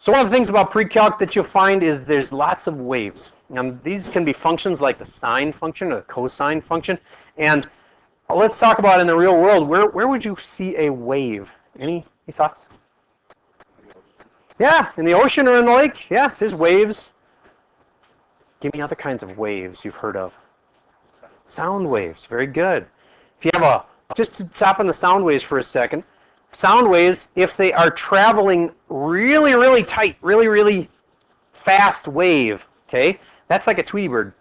So one of the things about Precalc that you'll find is there's lots of waves. And these can be functions like the sine function or the cosine function. And let's talk about in the real world, where would you see a wave? Any thoughts? Yeah, in the ocean or in the lake. Yeah, there's waves. Give me other kinds of waves you've heard of. Sound waves, very good. If you have just to stop on the sound waves for a second, sound waves, if they are traveling really, really tight, really, really fast wave, okay, that's like a Tweety bird.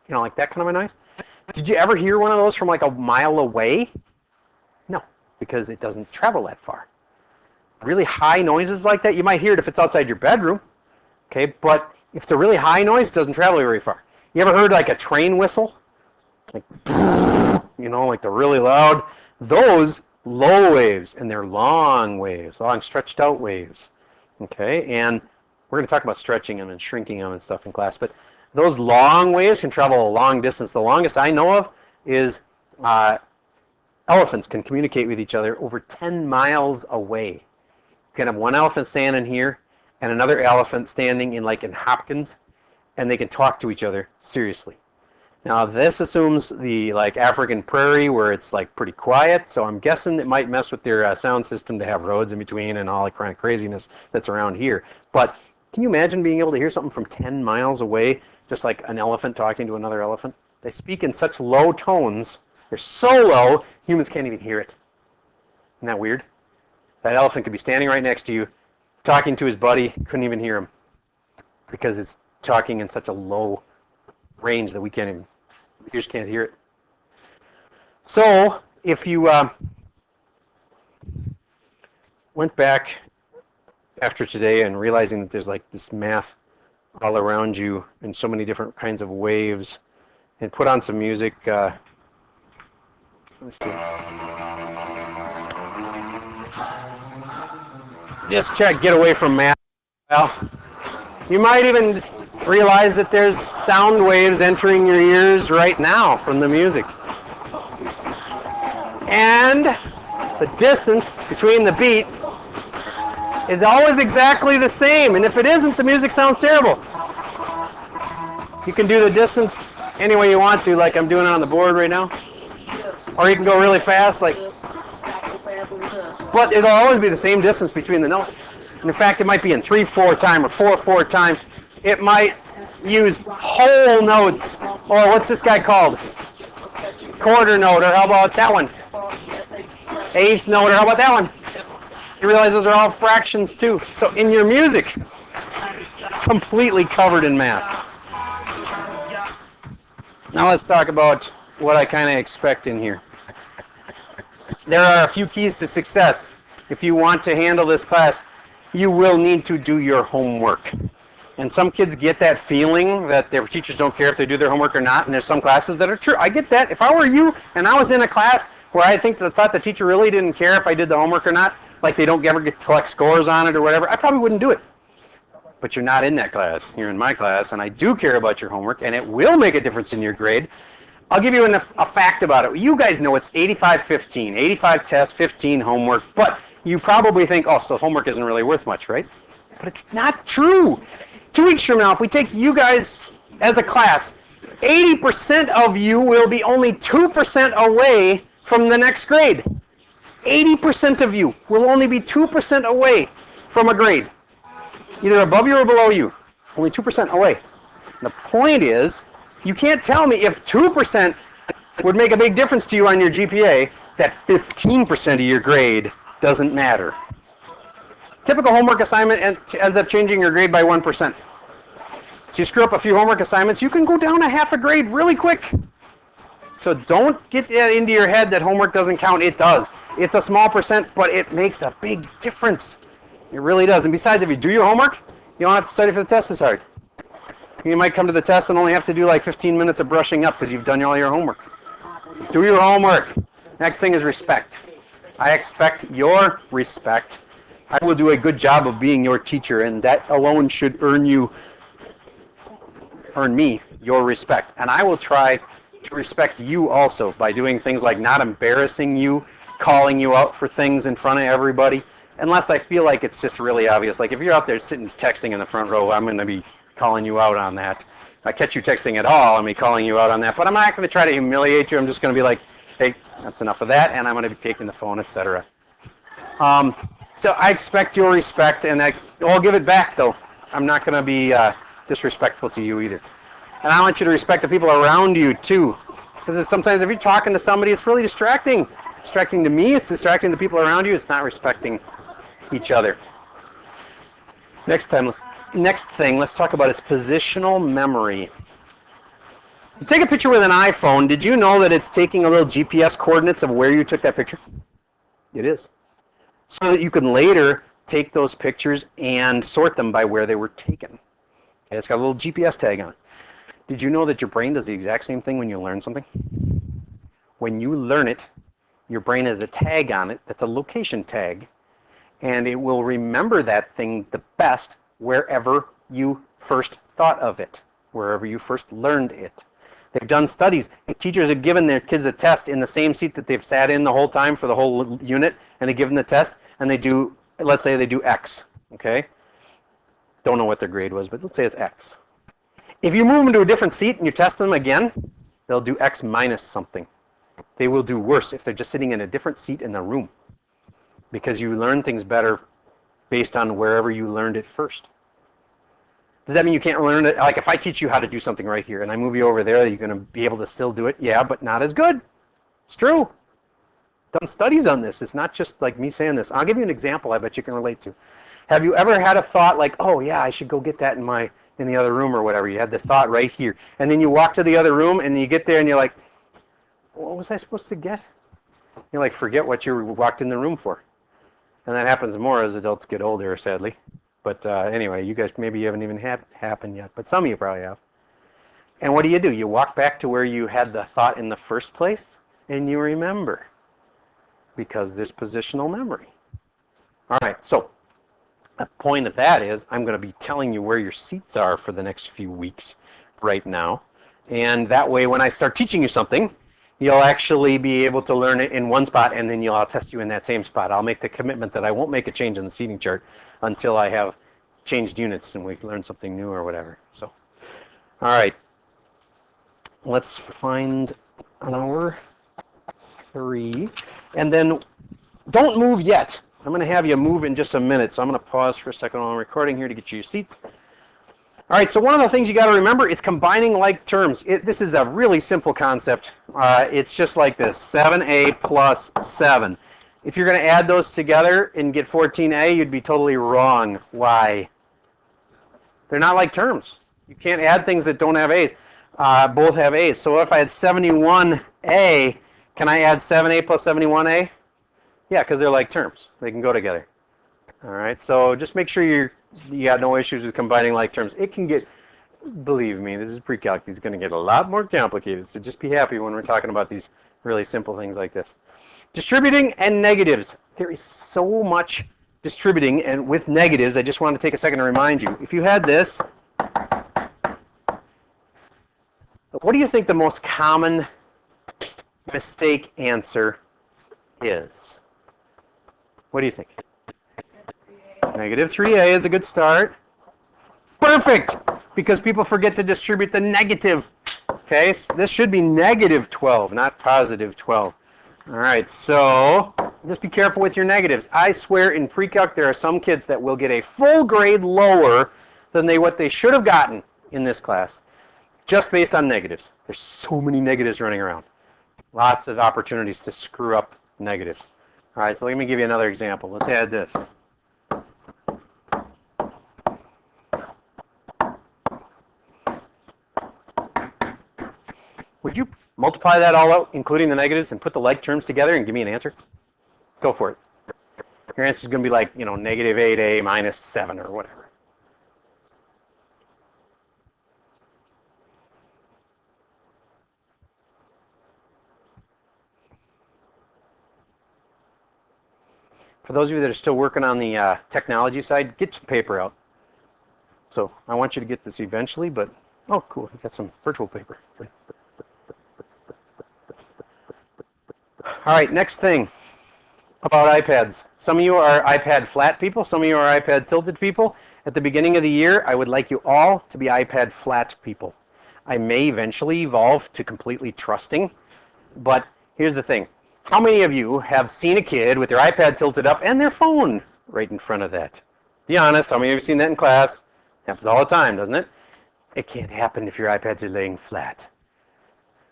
You know, like that kind of a noise. Did you ever hear one of those from like a mile away? No, because it doesn't travel that far. Really high noises like that, you might hear it if it's outside your bedroom, okay, but if it's a really high noise, it doesn't travel very far. You ever heard like a train whistle? Like, you know, like the really loud, those low waves, and they're long waves, long stretched out waves, okay, and we're going to talk about stretching them and shrinking them and stuff in class, but those long waves can travel a long distance. The longest I know of is elephants can communicate with each other over 10 miles away. You can have one elephant standing here and another elephant standing in Hopkins, and they can talk to each other seriously. Now this assumes the African prairie where it's pretty quiet, so I'm guessing it might mess with their sound system to have roads in between and all the kind of craziness that's around here. But can you imagine being able to hear something from 10 miles away, just like an elephant talking to another elephant? They speak in such low tones, they're so low, humans can't even hear it. Isn't that weird? That elephant could be standing right next to you, talking to his buddy, couldn't even hear him, because it's talking in such a low range that we just can't hear it. So if you went back after today and realizing that there's this math all around you and so many different kinds of waves, and put on some music, let me see. Just get away from math. Well, you might even realize that there's sound waves entering your ears right now from the music. And the distance between the beat is always exactly the same. And if it isn't, the music sounds terrible. You can do the distance any way you want to, like I'm doing it on the board right now. Or you can go really fast, but it'll always be the same distance between the notes. And in fact, it might be in 3/4 time or 4/4 time. It might use whole notes, or what's this guy called? Quarter note, or how about that one? Eighth note, or how about that one? You realize those are all fractions too. So in your music, completely covered in math. Now let's talk about what I kind of expect in here. There are a few keys to success. If you want to handle this class, you will need to do your homework. And some kids get that feeling that their teachers don't care if they do their homework or not, and there's some classes that are true. I get that. If I were you and I was in a class where I thought the teacher really didn't care if I did the homework or not, like they don't ever get to collect scores on it or whatever, I probably wouldn't do it. But you're not in that class. You're in my class, and I do care about your homework, and it will make a difference in your grade. I'll give you a fact about it. You guys know it's 85-15, 85 tests, 15 homework, but you probably think, oh, so homework isn't really worth much, right? But it's not true. 2 weeks from now, if we take you guys as a class, 80% of you will be only 2% away from the next grade. 80% of you will only be 2% away from a grade. Either above you or below you. Only 2% away. The point is, you can't tell me if 2% would make a big difference to you on your GPA, that 15% of your grade doesn't matter. Typical homework assignment ends up changing your grade by 1%. So you screw up a few homework assignments, you can go down a half a grade really quick. So don't get that into your head that homework doesn't count. It does. It's a small percent, but it makes a big difference. It really does. And besides, if you do your homework, you don't have to study for the test as hard. You might come to the test and only have to do 15 minutes of brushing up because you've done all your homework. So do your homework. Next thing is respect. I expect your respect. I will do a good job of being your teacher, and that alone should earn me your respect. And I will try to respect you also by doing things like not embarrassing you, calling you out for things in front of everybody, unless I feel like it's just really obvious. Like if you're out there sitting texting in the front row, I'm going to be calling you out on that. If I catch you texting at all, I'm going to be calling you out on that. But I'm not going to try to humiliate you. I'm just going to be like, hey, that's enough of that, and I'm going to be taking the phone, etc. So I expect your respect, and I'll give it back, though. I'm not going to be disrespectful to you either. And I want you to respect the people around you, too. Because sometimes if you're talking to somebody, it's really distracting. Distracting to me, it's distracting to people around you. It's not respecting each other. Next thing, let's talk about is positional memory. You take a picture with an iPhone. Did you know that it's taking a little GPS coordinates of where you took that picture? It is. So that you can later take those pictures and sort them by where they were taken. Okay, it's got a little GPS tag on it. Did you know that your brain does the exact same thing when you learn something? When you learn it, your brain has a tag on it that's a location tag, and it will remember that thing the best wherever you first thought of it, wherever you first learned it. They've done studies. Teachers have given their kids a test in the same seat that they've sat in the whole time for the whole unit, and they give them the test, and they do, let's say they do X, okay? Don't know what their grade was, but let's say it's X. If you move them to a different seat and you test them again, they'll do X minus something. They will do worse if they're just sitting in a different seat in the room, because you learn things better based on wherever you learned it first. Does that mean you can't learn it? Like if I teach you how to do something right here and I move you over there, you're going to be able to still do it? Yeah, but not as good. It's true. Done studies on this. It's not just like me saying this. I'll give you an example I bet you can relate to. Have you ever had a thought like, oh yeah, I should go get that in the other room or whatever? You had the thought right here. And then you walk to the other room and you get there and you're like, what was I supposed to get? You like forget what you walked in the room for. And that happens more as adults get older, sadly. But anyway, you guys maybe you haven't even had it happen yet, but some of you probably have. And what do? You walk back to where you had the thought in the first place, and you remember, because there's positional memory. All right, so the point of that is I'm going to be telling you where your seats are for the next few weeks right now. And that way when I start teaching you something, you'll actually be able to learn it in one spot, and then I'll test you in that same spot. I'll make the commitment that I won't make a change in the seating chart until I have changed units and we've learned something new or whatever. So, all right. Let's find our 3. And then don't move yet. I'm going to have you move in just a minute. So I'm going to pause for a second while I'm recording here to get you your seats. All right, so one of the things you got to remember is combining like terms. This is a really simple concept. It's just like this, 7a plus 7. If you're going to add those together and get 14a, you'd be totally wrong. Why? They're not like terms. You can't add things that don't have a's. Both have a's. So if I had 71a, can I add 7a plus 71a? Yeah, because they're like terms. They can go together. All right, so just make sure you got no issues with combining like terms. It can get, believe me, this is Precalc. It's going to get a lot more complicated, so just be happy when we're talking about these really simple things like this. Distributing and negatives. There is so much distributing, and with negatives, I just want to take a second to remind you. If you had this, what do you think the most common mistake answer is? What do you think? Negative 3a is a good start. Perfect! Because people forget to distribute the negative. Okay, so this should be negative 12, not positive 12. All right, so just be careful with your negatives. I swear in Precalc there are some kids that will get a full grade lower than what they should have gotten in this class, just based on negatives. There's so many negatives running around. Lots of opportunities to screw up negatives. All right, so let me give you another example. Let's add this. Would you multiply that all out, including the negatives, and put the like terms together and give me an answer? Go for it. Your answer is going to be like, negative 8a minus 7 or whatever. For those of you that are still working on the technology side, get some paper out. So I want you to get this eventually, but, oh, cool, you got some virtual paper. All right, next thing. about iPads. Some of you are iPad flat people. Some of you are iPad tilted people. At the beginning of the year, I would like you all to be iPad flat people. I may eventually evolve to completely trusting, but here's the thing. How many of you have seen a kid with their iPad tilted up and their phone right in front of that? Be honest, how many of you have seen that in class? Happens all the time, doesn't it? It can't happen if your iPads are laying flat.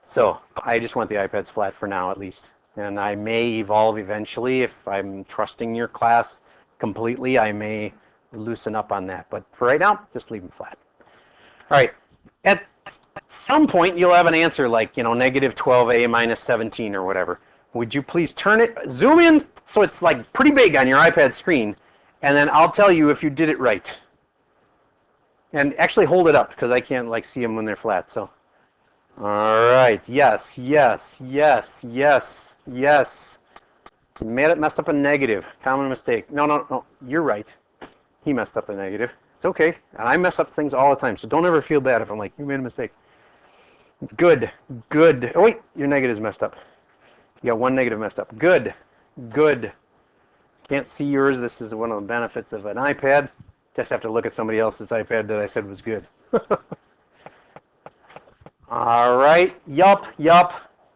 So I just want the iPads flat for now at least. And I may evolve eventually if I'm trusting your class completely. I may loosen up on that. But for right now, just leave them flat. All right. At some point, you'll have an answer like, negative 12a minus 17 or whatever. Would you please turn it, zoom in so it's like pretty big on your iPad screen, and then I'll tell you if you did it right. And actually hold it up because I can't see them when they're flat. So, all right. Yes, yes, yes, yes. Yes. Messed up a negative. Common mistake. No. You're right. He messed up a negative. It's okay. And I mess up things all the time. So don't ever feel bad if I'm like, you made a mistake. Good. Good. Oh, wait. Your negative's messed up. You got one negative messed up. Good. Good. Can't see yours. This is one of the benefits of an iPad. Just have to look at somebody else's iPad that I said was good. All right. Yup.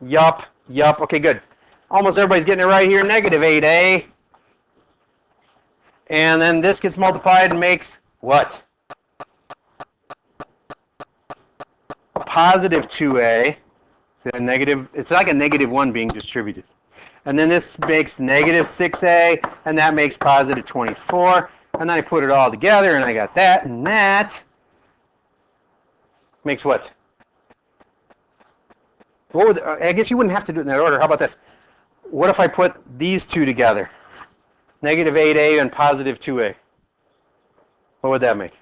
Okay, good. Almost everybody's getting it right here. Negative 8a. And then this gets multiplied and makes what? A positive 2a. It's like a negative 1 being distributed. And then this makes negative 6a, and that makes positive 24. And then I put it all together, and I got that, and that makes what? I guess you wouldn't have to do it in that order. How about this? What if I put these two together? Negative 8a and positive 2a. What would that make?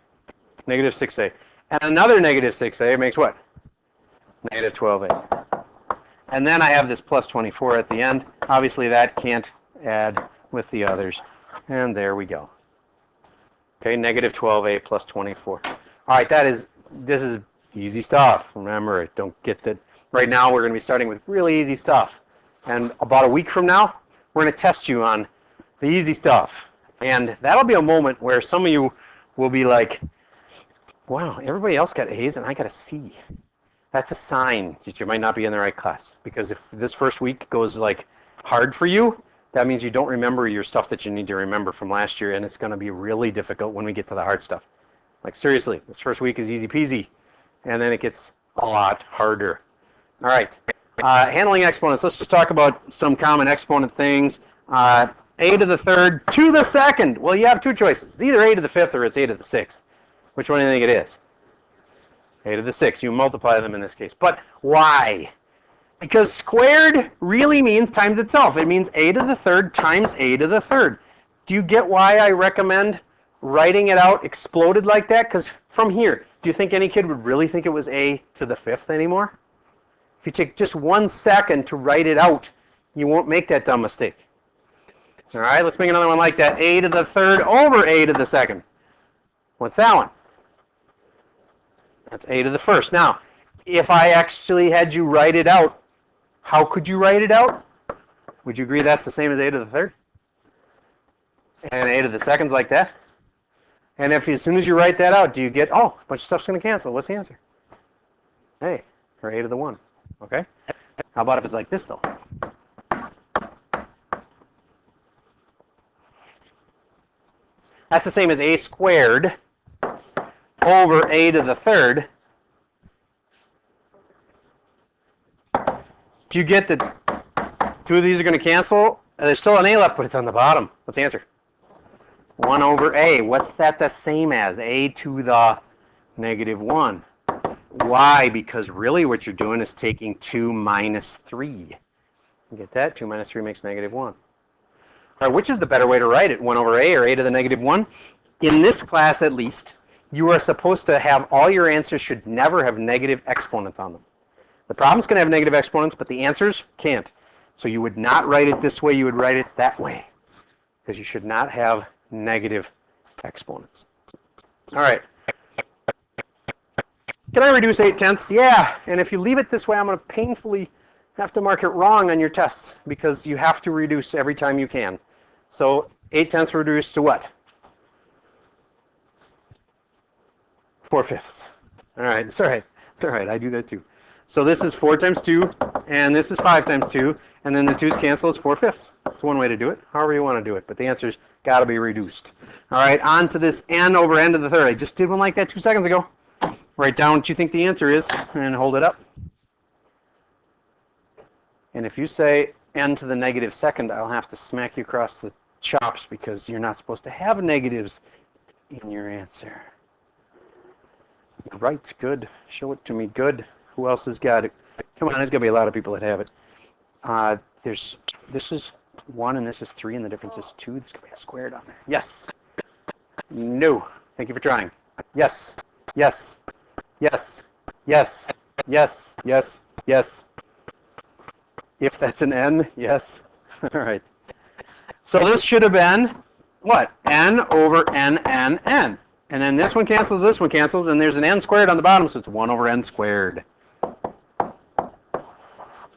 Negative 6a. And another negative 6a makes what? Negative 12a. And then I have this plus 24 at the end. Obviously, that can't add with the others. And there we go. Okay, negative 12a plus 24. All right, this is easy stuff. Remember it. Don't get that. Right now, we're going to be starting with really easy stuff. And about a week from now, we're going to test you on the easy stuff. And that'll be a moment where some of you will be like, wow, everybody else got A's and I got a C. That's a sign that you might not be in the right class. Because if this first week goes hard for you, that means you don't remember your stuff that you need to remember from last year, and it's going to be really difficult when we get to the hard stuff. Seriously, this first week is easy peasy, and then it gets a lot harder. All right, handling exponents. Let's just talk about some common exponent things. A to the third to the second. Well, you have two choices. It's either a to the fifth or it's a to the sixth. Which one do you think it is? A to the sixth. You multiply them in this case. But why? Because squared really means times itself. It means a to the third times a to the third. Do you get why I recommend writing it out exploded like that? Because from here, do you think any kid would really think it was a to the fifth anymore? If you take just 1 second to write it out, you won't make that dumb mistake. All right, let's make another one like that. A to the third over a to the second. What's that one? That's a to the first. Now, if I actually had you write it out, how could you write it out? Would you agree that's the same as a to the third? And a to the second's like that? And if as soon as you write that out, do you get, oh, a bunch of stuff's going to cancel. What's the answer? A, or a to the 1. Okay? How about if it's like this, though? That's the same as a squared over a to the third. Do you get that two of these are going to cancel? There's still an a left, but it's on the bottom. What's the answer? 1 over a. What's that the same as? A to the negative 1. Why? Because really what you're doing is taking 2 minus 3. You get that? 2 minus 3 makes negative 1. All right, which is the better way to write it? 1 over a or a to the negative 1? In this class, at least, you are supposed to have all your answers should never have negative exponents on them. The problem's going to have negative exponents, but the answers can't. So you would not write it this way. You would write it that way, because you should not have negative exponents. All right. Can I reduce 8/10? Yeah, and if you leave it this way, I'm going to painfully have to mark it wrong on your tests because you have to reduce every time you can. So 8/10 reduced to what? 4/5. All right, it's all right. It's all right, I do that too. So this is 4 times 2, and this is 5 times 2, and then the 2's cancel is 4/5. That's one way to do it, however you want to do it, but the answer's got to be reduced. All right, on to this n over n to the third. I just did one like that 2 seconds ago. Write down what you think the answer is, and hold it up. And if you say n to the negative second, I'll have to smack you across the chops because you're not supposed to have negatives in your answer. Right, good. Show it to me, good. Who else has got it? Come on, there's going to be a lot of people that have it. This is 1 and this is 3 and the difference is 2. There's going to be a squared on there. Yes. No. Thank you for trying. Yes. Yes. Yes. Yes. Yes. Yes. Yes. If that's an n, yes. All right. So this should have been what? N over n, n, n. And then this one cancels, and there's an n squared on the bottom, so it's 1 over n squared.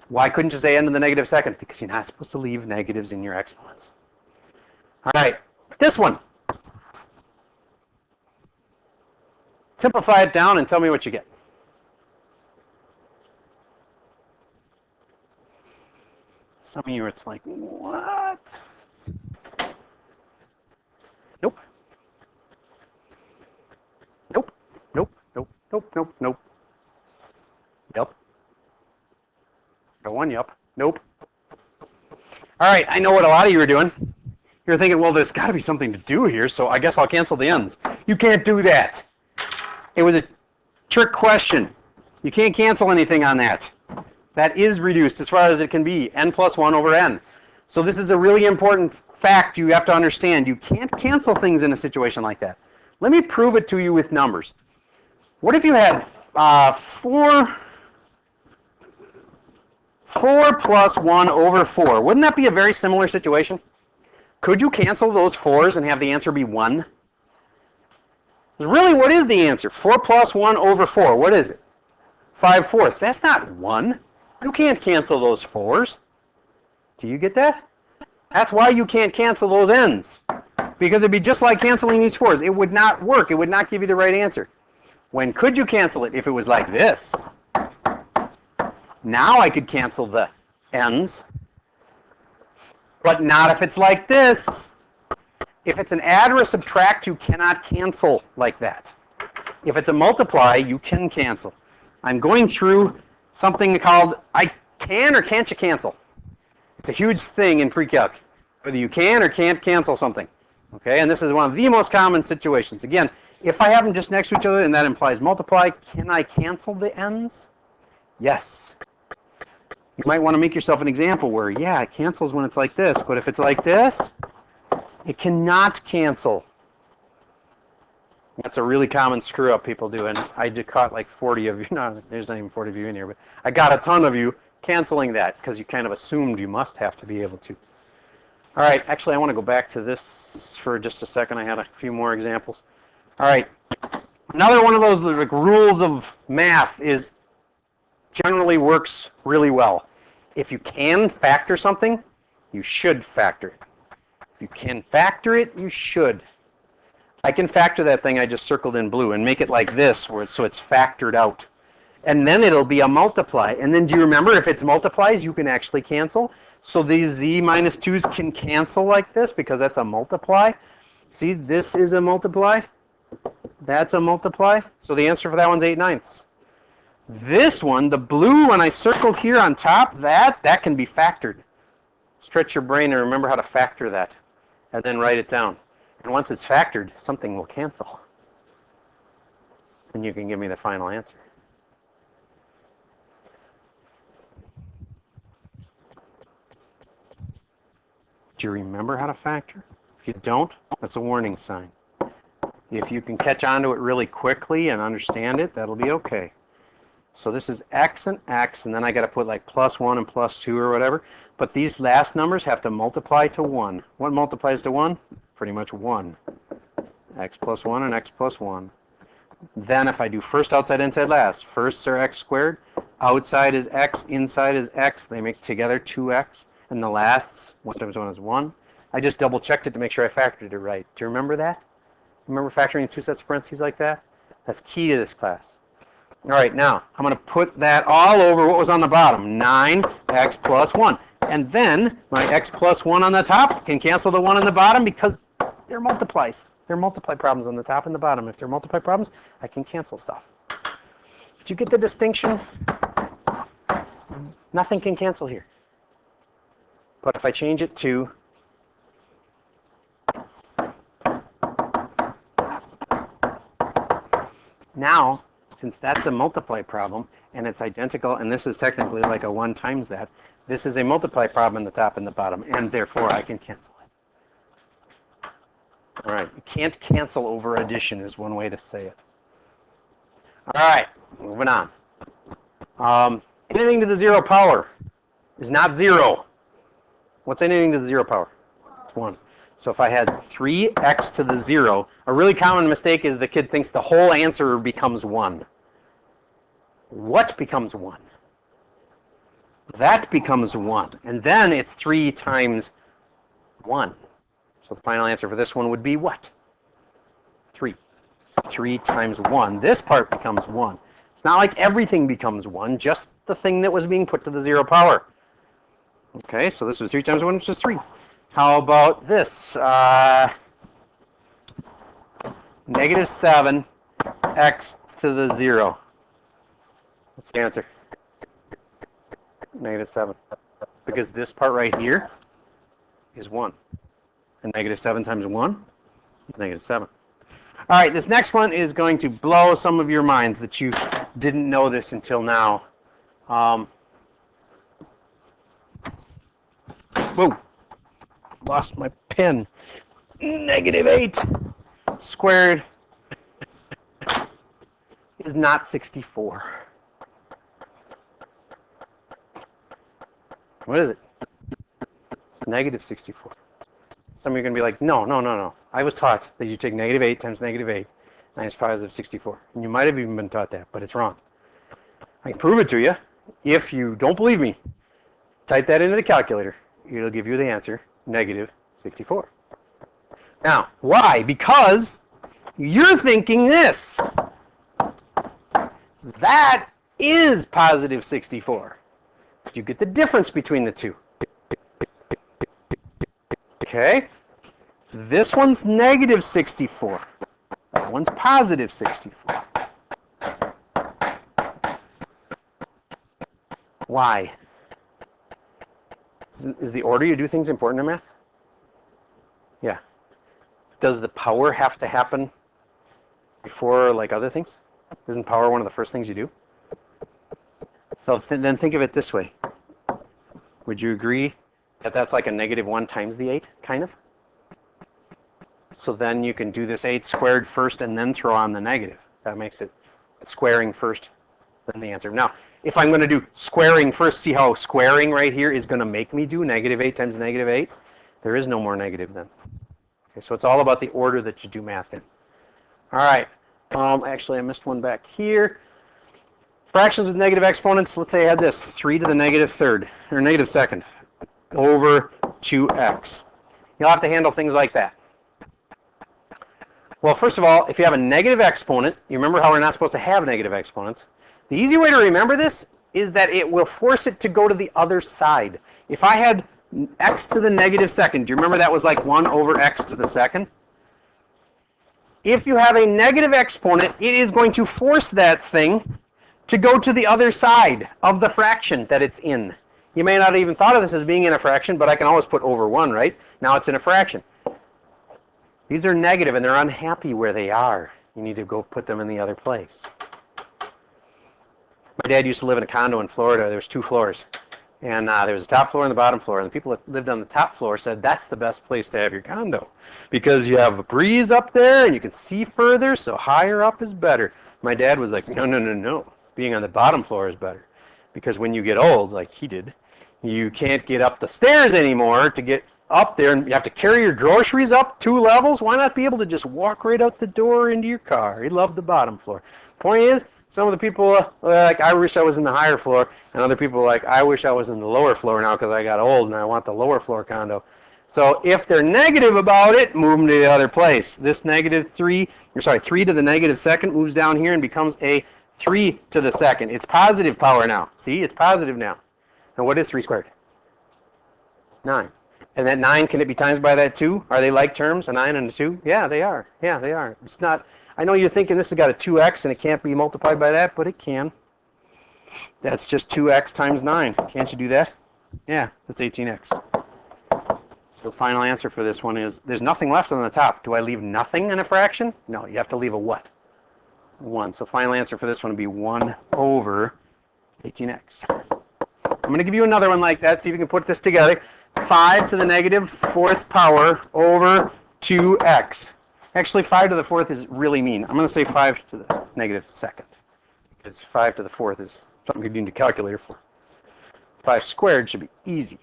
Why couldn't you say n to the negative second? Because you're not supposed to leave negatives in your exponents. All right, this one. Simplify it down and tell me what you get. Some of you, it's like, what? Nope. Nope. Nope. Nope. Nope. Nope. Nope. Yup. Got one yup. Nope. All right, I know what a lot of you are doing. You're thinking, well, there's got to be something to do here, so I guess I'll cancel the n's. You can't do that. It was a trick question. You can't cancel anything on that. That is reduced as far as it can be, n plus 1 over n. So this is a really important fact you have to understand. You can't cancel things in a situation like that. Let me prove it to you with numbers. What if you had 4 plus 1 over 4? Wouldn't that be a very similar situation? Could you cancel those 4's and have the answer be 1? Really, what is the answer? 4 plus 1 over 4. What is it? 5/4. That's not 1. You can't cancel those 4's. Do you get that? That's why you can't cancel those n's. Because it'd be just like canceling these 4's. It would not work. It would not give you the right answer. When could you cancel it? If it was like this. Now I could cancel the n's. But not if it's like this. If it's an add or a subtract, you cannot cancel like that. If it's a multiply, you can cancel. I'm going through something called I can or can't you cancel. It's a huge thing in Precalc, whether you can or can't cancel something. Okay, and this is one of the most common situations. Again, if I have them just next to each other and that implies multiply, can I cancel the n's? Yes. You might want to make yourself an example where, yeah, it cancels when it's like this, but if it's like this, it cannot cancel. That's a really common screw up people do, and I just caught like 40 of you. No, there's not even 40 of you in here, but I got a ton of you canceling that because you kind of assumed you must have to be able to. All right, actually, I want to go back to this for just a second. I had a few more examples. All right, another one of those like rules of math is generally works really well. If you can factor something, you should factor it. If you can factor it, you should. I can factor that thing I just circled in blue and make it like this, where so it's factored out. And then it'll be a multiply. And then do you remember, if it's multiplies, you can actually cancel. So these z minus 2's can cancel like this because that's a multiply. See, this is a multiply. That's a multiply. So the answer for that one's 8/9. This one, the blue one I circled here on top, that can be factored. Stretch your brain and remember how to factor that. And then write it down. And once it's factored, something will cancel. And you can give me the final answer. Do you remember how to factor? If you don't, that's a warning sign. If you can catch on to it really quickly and understand it, that'll be okay. So this is x, and then I got to put like plus 1 and plus 2 or whatever. But these last numbers have to multiply to 1. What multiplies to 1? Pretty much 1. X plus 1 and x plus 1. Then if I do first, outside, inside, last, firsts are x squared, outside is x, inside is x. They make together 2x. And the lasts, 1 times 1 is 1. I just double checked it to make sure I factored it right. Do you remember that? Remember factoring two sets of parentheses like that? That's key to this class. All right, now I'm going to put that all over what was on the bottom, 9x plus 1. And then my x plus 1 on the top can cancel the 1 on the bottom because they're multiplies. They're multiply problems on the top and the bottom. If they're multiply problems, I can cancel stuff. Did you get the distinction? Nothing can cancel here. But if I change it to now, since that's a multiply problem and it's identical, and this is technically like a 1 times that, this is a multiply problem in the top and the bottom, and therefore I can cancel it. All right, you can't cancel over addition is one way to say it. All right, moving on. Anything to the 0 power is not 0. What's anything to the 0 power? It's 1. So if I had 3x to the 0, a really common mistake is the kid thinks the whole answer becomes 1. What becomes 1? That becomes 1. And then it's 3 times 1. So the final answer for this one would be what? 3. So 3 times 1. This part becomes 1. It's not like everything becomes 1, just the thing that was being put to the 0 power. Okay, so this was 3 times 1, which is 3. How about this? Negative 7 x to the 0. What's the answer? Negative 7. Because this part right here is 1. And negative 7 times 1 is negative 7. All right, this next one is going to blow some of your minds that you didn't know this until now. Whoa. Lost my pen. Negative 8 squared is not 64. What is it? It's negative 64. Some of you are going to be like, no, no, no, no. I was taught that you take negative 8 times negative 8 minus positive 64. And you might have even been taught that, but it's wrong. I can prove it to you. If you don't believe me, type that into the calculator. It'll give you the answer, negative 64. Now, why? Because you're thinking this. That is positive 64. Did you get the difference between the two? Okay. This one's negative 64. That one's positive 64. Why? Is the order you do things important in math? Yeah. Does the power have to happen before like other things? Isn't power one of the first things you do? So then think of it this way. Would you agree that that's like a negative 1 times the 8, kind of? So then you can do this 8 squared first and then throw on the negative. That makes it squaring first, then the answer. Now, if I'm going to do squaring first, see how squaring right here is going to make me do negative 8 times negative 8? There is no more negative then. Okay, so it's all about the order that you do math in. All right. Actually, I missed one back here. Fractions with negative exponents. Let's say I had this, 3 to the negative third, or negative second, over 2x. You'll have to handle things like that. Well, first of all, if you have a negative exponent, you remember how we're not supposed to have negative exponents. The easy way to remember this is that it will force it to go to the other side. If I had x to the negative second, do you remember that was like 1 over x to the second? If you have a negative exponent, it is going to force that thing to go to the other side of the fraction that it's in. You may not have even thought of this as being in a fraction, but I can always put over 1, right? Now it's in a fraction. These are negative and they're unhappy where they are. You need to go put them in the other place. My dad used to live in a condo in Florida. There was 2 floors. And there was a top floor and the bottom floor. And the people that lived on the top floor said that's the best place to have your condo because you have a breeze up there and you can see further, so higher up is better. My dad was like, no, no, no, no. Being on the bottom floor is better because when you get old, like he did, you can't get up the stairs anymore to get up there, and you have to carry your groceries up 2 levels. Why not be able to just walk right out the door into your car? He loved the bottom floor. Point is, some of the people like, I wish I was in the higher floor, and other people like, I wish I was in the lower floor now because I got old and I want the lower floor condo. So if they're negative about it, move them to the other place. This negative 3 to the negative second moves down here and becomes a 3 to the second. It's positive power now. See, it's positive now. And what is 3 squared? 9. And that 9, can it be times by that 2? Are they like terms, a 9 and a 2? Yeah, they are. Yeah, they are. It's not, I know you're thinking this has got a 2x and it can't be multiplied by that, but it can. That's just 2x times 9. Can't you do that? Yeah, that's 18x. So final answer for this one is, there's nothing left on the top. Do I leave nothing in a fraction? No, you have to leave a what? 1. So final answer for this one would be 1 over 18x. I'm going to give you another one like that, see if you can put this together. 5 to the negative 4th power over 2x. Actually, 5 to the 4th is really mean. I'm going to say 5 to the negative 2nd. Because 5 to the 4th is something you need a calculator for. 5 squared should be easy.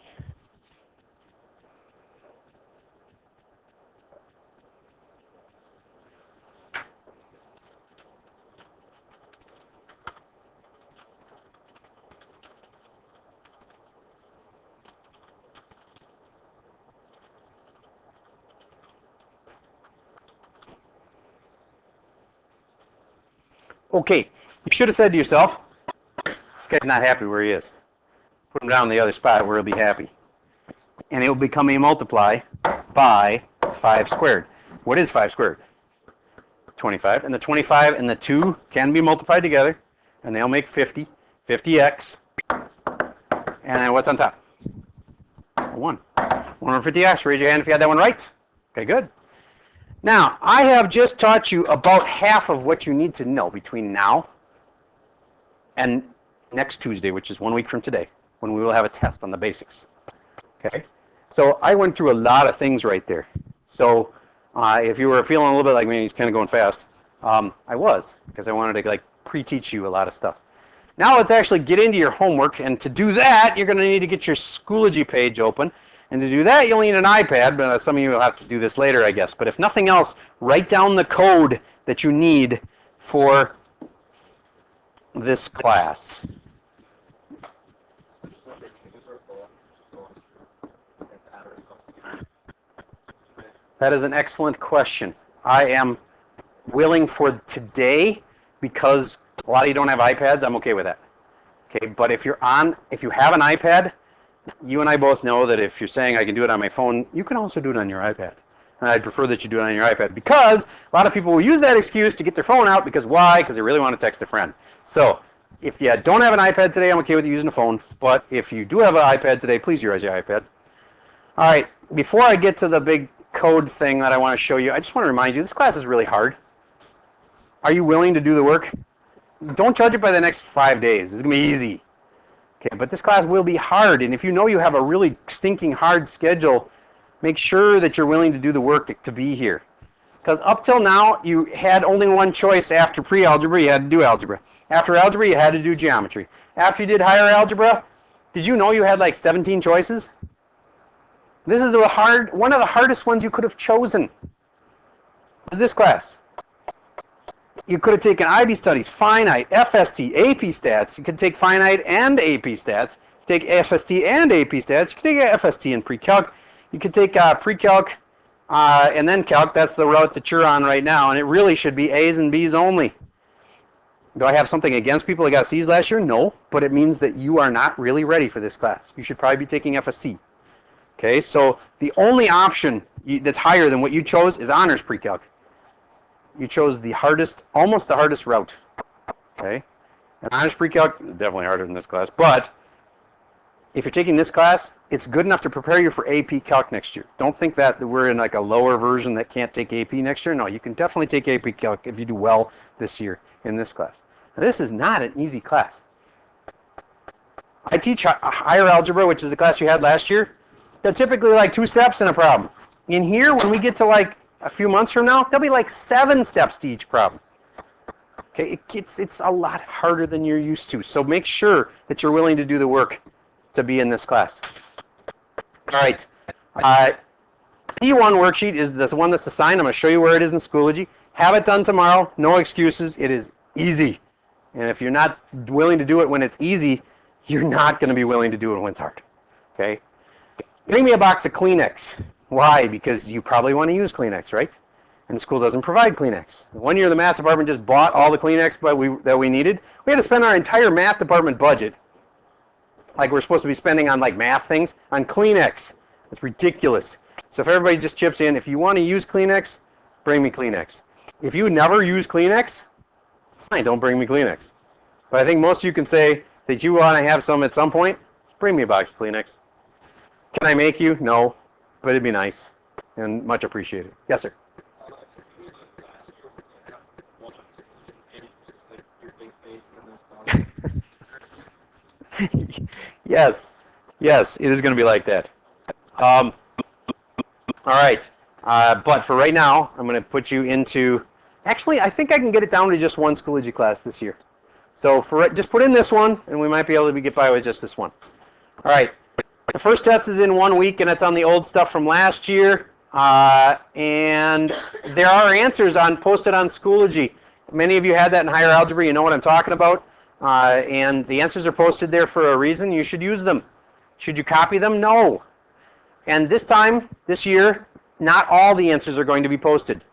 Okay, you should have said to yourself, this guy's not happy where he is. Put him down in the other spot where he'll be happy. And it will become a multiply by 5 squared. What is 5 squared? 25. And the 25 and the 2 can be multiplied together, and they'll make 50. 50x. And then what's on top? 1. 1 over 50x. Raise your hand if you had that one right. Okay, good. Now, I have just taught you about half of what you need to know between now and next Tuesday, which is 1 week from today, when we will have a test on the basics. Okay? So I went through a lot of things right there. So if you were feeling a little bit like me, he's kind of going fast, I was, because I wanted to like pre-teach you a lot of stuff. Now let's actually get into your homework, and to do that, you're going to need to get your Schoology page open. And to do that, you'll need an iPad, but some of you will have to do this later, I guess. But if nothing else, write down the code that you need for this class. That is an excellent question. I am willing for today, because a lot of you don't have iPads, I'm okay with that. Okay, but if you have an iPad, you and I both know that if you're saying I can do it on my phone, you can also do it on your iPad. And I'd prefer that you do it on your iPad, because a lot of people will use that excuse to get their phone out. Because why? Because they really want to text a friend. So if you don't have an iPad today, I'm okay with you using a phone. But if you do have an iPad today, please use your iPad. All right, before I get to the big code thing that I want to show you, I just want to remind you, this class is really hard. Are you willing to do the work? Don't judge it by the next 5 days. It's going to be easy. Okay, but this class will be hard, and if you know you have a really stinking hard schedule, make sure that you're willing to do the work to be here. Because up till now, you had only one choice. After pre-algebra, you had to do algebra. After algebra, you had to do geometry. After you did higher algebra, did you know you had like 17 choices? This is one of the hardest ones you could have chosen. Was this class. You could have taken IB Studies, Finite, FST, AP Stats. You could take Finite and AP Stats. You could take FST and AP Stats. You could take FST and Precalc. You could take Precalc and then Calc. That's the route that you're on right now, and it really should be A's and B's only. Do I have something against people that got C's last year? No, but it means that you are not really ready for this class. You should probably be taking FSC. Okay, so the only option that's higher than what you chose is Honors Precalc. You chose the hardest, almost the hardest route. Okay, and Honors Precalc is definitely harder than this class, but if you're taking this class, it's good enough to prepare you for AP Calc next year. Don't think that we're in like a lower version that can't take AP next year. No, you can definitely take AP Calc if you do well this year in this class. Now, this is not an easy class. I teach higher algebra, which is the class you had last year. They're typically like 2 steps and a problem. In here, when we get to like a few months from now, there'll be like 7 steps to each problem. Okay, it's a lot harder than you're used to. So make sure that you're willing to do the work to be in this class. All right. P1 worksheet is the one that's assigned. I'm going to show you where it is in Schoology. Have it done tomorrow. No excuses. It is easy. And if you're not willing to do it when it's easy, you're not going to be willing to do it when it's hard. Okay? Bring me a box of Kleenex. Why? Because you probably want to use Kleenex, right? And the school doesn't provide Kleenex. One year the math department just bought all the Kleenex that we needed. We had to spend our entire math department budget, like we're supposed to be spending on like math things, on Kleenex. It's ridiculous. So if everybody just chips in, if you want to use Kleenex, bring me Kleenex. If you never use Kleenex, fine, don't bring me Kleenex. But I think most of you can say that you want to have some at some point. Bring me a box of Kleenex. Can I make you? No, but it'd be nice and much appreciated. Yes, sir. Yes, yes, it is going to be like that. All right, but for right now, I'm going to put you into. Actually, I think I can get it down to just one Schoology class this year. So just put in this one, and we might be able to get by with just this one. All right. The first test is in 1 week, and it's on the old stuff from last year. And there are answers posted on Schoology. Many of you had that in higher algebra. You know what I'm talking about. And the answers are posted there for a reason. You should use them. Should you copy them? No. And this year, not all the answers are going to be posted.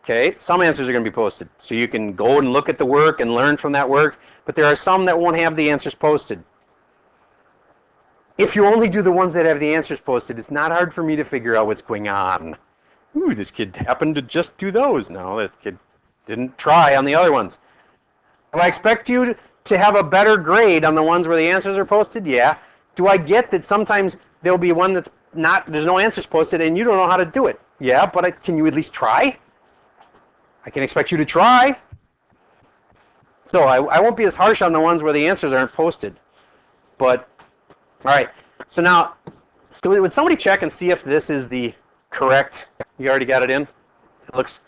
Okay, some answers are going to be posted. So you can go and look at the work and learn from that work. But there are some that won't have the answers posted. If you only do the ones that have the answers posted, it's not hard for me to figure out what's going on. Ooh, this kid happened to just do those. No, that kid didn't try on the other ones. Do I expect you to have a better grade on the ones where the answers are posted? Yeah. Do I get that sometimes there'll be one that's there's no answers posted and you don't know how to do it? Yeah, but can you at least try? I can expect you to try. So I won't be as harsh on the ones where the answers aren't posted. But all right, so now, would somebody check and see if this is the correct? You already got it in? It's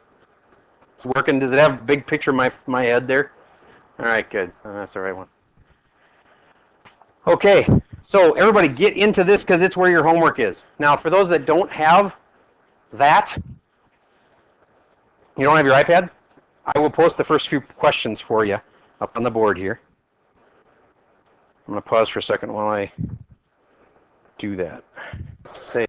working. Does it have a big picture of my head there? All right, good. That's the right one. Okay, so everybody get into this because it's where your homework is. Now, for those that don't have that, you don't have your iPad, I will post the first few questions for you up on the board here. I'm going to pause for a second while I do that. Say